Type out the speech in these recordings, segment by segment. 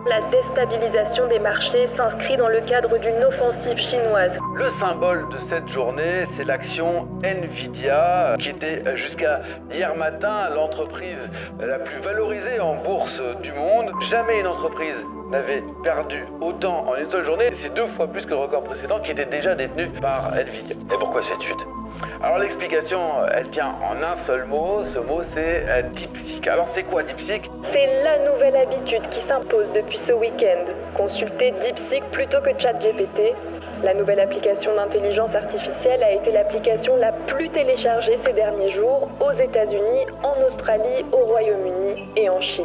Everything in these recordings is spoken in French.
La déstabilisation des marchés s'inscrit dans le cadre d'une offensive chinoise. Le symbole de cette journée, c'est l'action Nvidia, qui était jusqu'à hier matin l'entreprise la plus valorisée en bourse du monde. Jamais une entreprise n'avait perdu autant en une seule journée. C'est 2 fois plus que le record précédent qui était déjà détenu par Nvidia. Et pourquoi cette chute ? Alors l'explication, elle tient en un seul mot. Ce mot, c'est DeepSeek. Alors c'est quoi DeepSeek ? C'est la nouvelle habitude qui s'impose depuis ce week-end. Consulter DeepSeek plutôt que ChatGPT. La nouvelle application d'intelligence artificielle a été l'application la plus téléchargée ces derniers jours aux États-Unis, en Australie, au Royaume-Uni et en Chine.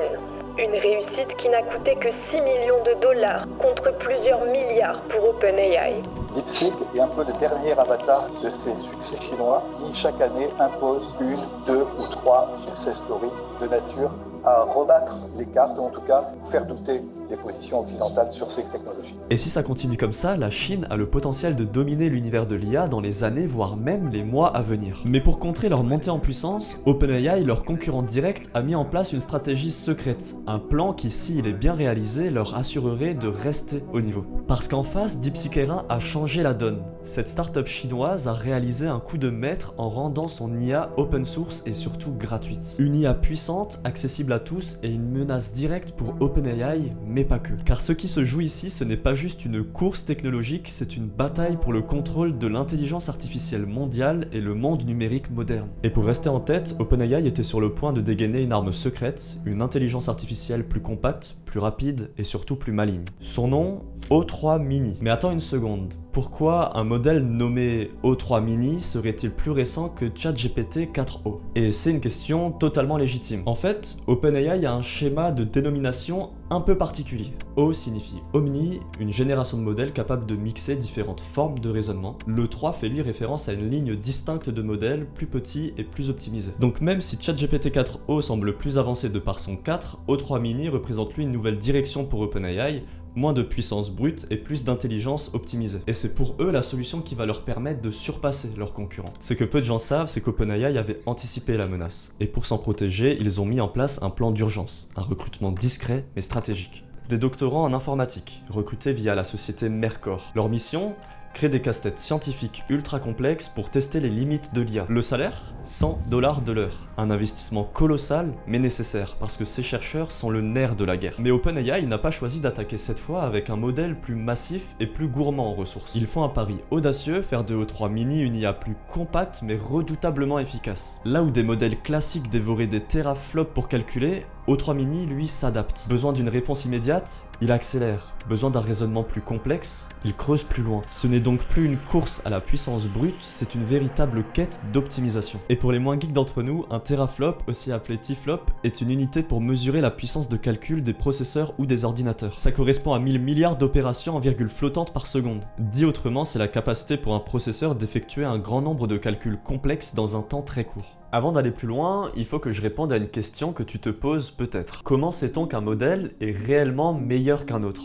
Une réussite qui n'a coûté que 6 millions de dollars contre plusieurs milliards pour OpenAI. DeepSeek est un peu le dernier avatar de ces succès chinois qui chaque année imposent 1, 2 ou 3 success stories de nature à rebattre les cartes, ou en tout cas faire douter les positions occidentales sur ces technologies. Et si ça continue comme ça, la Chine a le potentiel de dominer l'univers de l'IA dans les années, voire même les mois à venir. Mais pour contrer leur montée en puissance, OpenAI, leur concurrent direct, a mis en place une stratégie secrète, un plan qui, s'il est bien réalisé, leur assurerait de rester au niveau. Parce qu'en face, DeepSeek R1 a changé la donne. Cette startup chinoise a réalisé un coup de maître en rendant son IA open source et surtout gratuite. Une IA puissante, accessible à tous et une menace directe pour OpenAI, mais pas que. Car ce qui se joue ici, ce n'est pas juste une course technologique, c'est une bataille pour le contrôle de l'intelligence artificielle mondiale et le monde numérique moderne. Et pour rester en tête, OpenAI était sur le point de dégainer une arme secrète, une intelligence artificielle plus compacte, plus rapide et surtout plus maligne. Son nom, O3 Mini. Mais attends une seconde. Pourquoi un modèle nommé O3 Mini serait-il plus récent que ChatGPT 4o? Et c'est une question totalement légitime. En fait, OpenAI a un schéma de dénomination un peu particulier. O signifie Omni, une génération de modèles capable de mixer différentes formes de raisonnement. Le 3 fait lui référence à une ligne distincte de modèles plus petits et plus optimisés. Donc même si ChatGPT 4o semble plus avancé de par son 4, O3 Mini représente lui une nouvelle direction pour OpenAI, moins de puissance brute et plus d'intelligence optimisée. Et c'est pour eux la solution qui va leur permettre de surpasser leurs concurrents. Ce que peu de gens savent, c'est qu'OpenAI avait anticipé la menace. Et pour s'en protéger, ils ont mis en place un plan d'urgence, un recrutement discret mais stratégique. Des doctorants en informatique, recrutés via la société Mercor. Leur mission ? Créer des casse-têtes scientifiques ultra complexes pour tester les limites de l'IA. Le salaire ? $100 de l'heure. Un investissement colossal, mais nécessaire, parce que ces chercheurs sont le nerf de la guerre. Mais OpenAI n'a pas choisi d'attaquer cette fois avec un modèle plus massif et plus gourmand en ressources. Ils font un pari audacieux, faire de O3 Mini une IA plus compacte mais redoutablement efficace. Là où des modèles classiques dévoraient des teraflops pour calculer, O3 Mini, lui, s'adapte. Besoin d'une réponse immédiate, il accélère. Besoin d'un raisonnement plus complexe, il creuse plus loin. Ce n'est donc plus une course à la puissance brute, c'est une véritable quête d'optimisation. Et pour les moins geeks d'entre nous, un teraflop, aussi appelé T-flop, est une unité pour mesurer la puissance de calcul des processeurs ou des ordinateurs. Ça correspond à 1000 milliards d'opérations en virgule flottante par seconde. Dit autrement, c'est la capacité pour un processeur d'effectuer un grand nombre de calculs complexes dans un temps très court. Avant d'aller plus loin, il faut que je réponde à une question que tu te poses peut-être. Comment sait-on qu'un modèle est réellement meilleur qu'un autre ?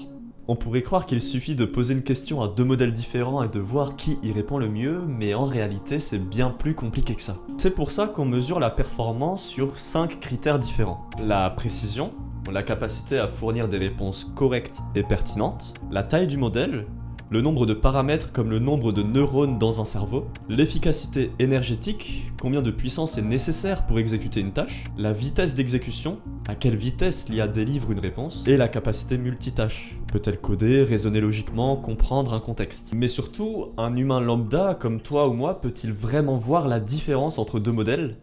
On pourrait croire qu'il suffit de poser une question à 2 modèles différents et de voir qui y répond le mieux, mais en réalité c'est bien plus compliqué que ça. C'est pour ça qu'on mesure la performance sur 5 critères différents. La précision, la capacité à fournir des réponses correctes et pertinentes, la taille du modèle, le nombre de paramètres comme le nombre de neurones dans un cerveau, l'efficacité énergétique, combien de puissance est nécessaire pour exécuter une tâche, la vitesse d'exécution, à quelle vitesse l'IA délivre une réponse, et la capacité multitâche. Peut-elle coder, raisonner logiquement, comprendre un contexte? Mais surtout, un humain lambda comme toi ou moi peut-il vraiment voir la différence entre 2 modèles?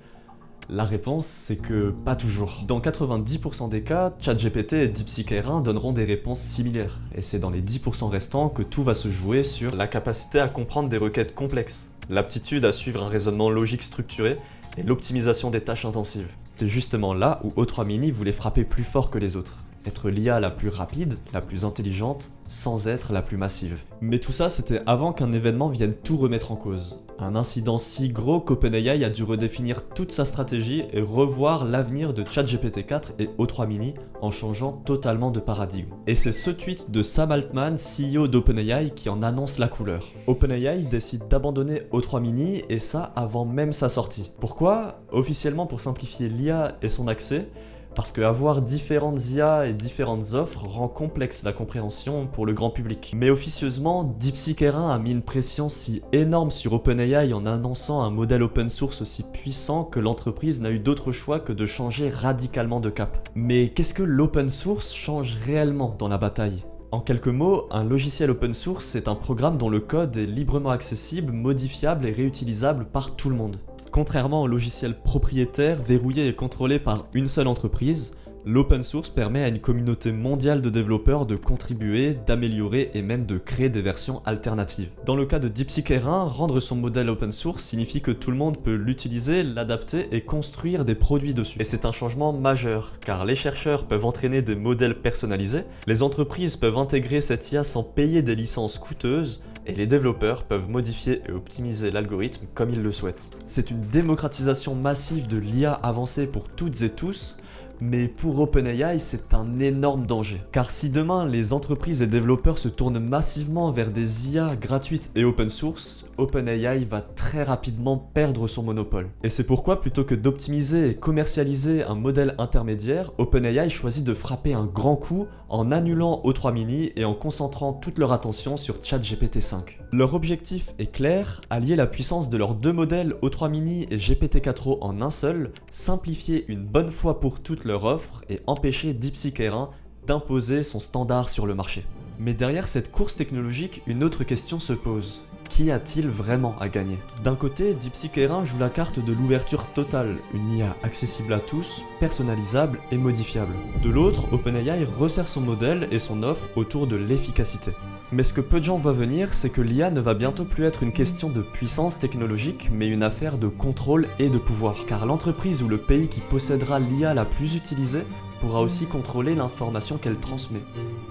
La réponse, c'est que pas toujours. Dans 90% des cas, ChatGPT et DeepSeek R1 donneront des réponses similaires. Et c'est dans les 10% restants que tout va se jouer sur la capacité à comprendre des requêtes complexes, l'aptitude à suivre un raisonnement logique structuré et l'optimisation des tâches intensives. C'est justement là où O3 Mini voulait frapper plus fort que les autres. Être l'IA la plus rapide, la plus intelligente, sans être la plus massive. Mais tout ça, c'était avant qu'un événement vienne tout remettre en cause. Un incident si gros qu'OpenAI a dû redéfinir toute sa stratégie et revoir l'avenir de ChatGPT 4 et O3 Mini en changeant totalement de paradigme. Et c'est ce tweet de Sam Altman, CEO d'OpenAI, qui en annonce la couleur. OpenAI décide d'abandonner O3 Mini et ça avant même sa sortie. Pourquoi ? Officiellement pour simplifier l'IA et son accès, Parce que avoir différentes IA et différentes offres rend complexe la compréhension pour le grand public. Mais officieusement, DeepSeek R1 a mis une pression si énorme sur OpenAI en annonçant un modèle open source aussi puissant que l'entreprise n'a eu d'autre choix que de changer radicalement de cap. Mais qu'est-ce que l'open source change réellement dans la bataille ? En quelques mots, un logiciel open source, c'est un programme dont le code est librement accessible, modifiable et réutilisable par tout le monde. Contrairement au logiciel propriétaire, verrouillé et contrôlé par une seule entreprise, l'open source permet à une communauté mondiale de développeurs de contribuer, d'améliorer et même de créer des versions alternatives. Dans le cas de DeepSeek R1, rendre son modèle open source signifie que tout le monde peut l'utiliser, l'adapter et construire des produits dessus. Et c'est un changement majeur, car les chercheurs peuvent entraîner des modèles personnalisés, les entreprises peuvent intégrer cette IA sans payer des licences coûteuses, et les développeurs peuvent modifier et optimiser l'algorithme comme ils le souhaitent. C'est une démocratisation massive de l'IA avancée pour toutes et tous, mais pour OpenAI, c'est un énorme danger. Car si demain, les entreprises et développeurs se tournent massivement vers des IA gratuites et open source, OpenAI va très rapidement perdre son monopole. Et c'est pourquoi, plutôt que d'optimiser et commercialiser un modèle intermédiaire, OpenAI choisit de frapper un grand coup en annulant O3 Mini et en concentrant toute leur attention sur ChatGPT 5. Leur objectif est clair, allier la puissance de leurs deux modèles O3 Mini et GPT-4o en un seul, simplifier une bonne fois pour toutes leur offre et empêcher DeepSeek R1 d'imposer son standard sur le marché. Mais derrière cette course technologique, une autre question se pose. Qui a-t-il vraiment à gagner ? D'un côté, DeepSeek R1 joue la carte de l'ouverture totale, une IA accessible à tous, personnalisable et modifiable. De l'autre, OpenAI resserre son modèle et son offre autour de l'efficacité. Mais ce que peu de gens voient venir, c'est que l'IA ne va bientôt plus être une question de puissance technologique, mais une affaire de contrôle et de pouvoir. Car l'entreprise ou le pays qui possédera l'IA la plus utilisée pourra aussi contrôler l'information qu'elle transmet.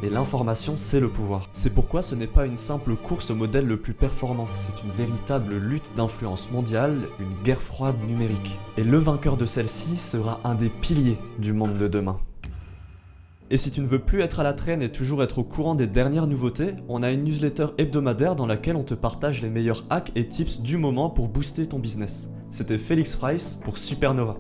Et l'information, c'est le pouvoir. C'est pourquoi ce n'est pas une simple course au modèle le plus performant, c'est une véritable lutte d'influence mondiale, une guerre froide numérique. Et le vainqueur de celle-ci sera un des piliers du monde de demain. Et si tu ne veux plus être à la traîne et toujours être au courant des dernières nouveautés, on a une newsletter hebdomadaire dans laquelle on te partage les meilleurs hacks et tips du moment pour booster ton business. C'était Félix Price pour Supernova.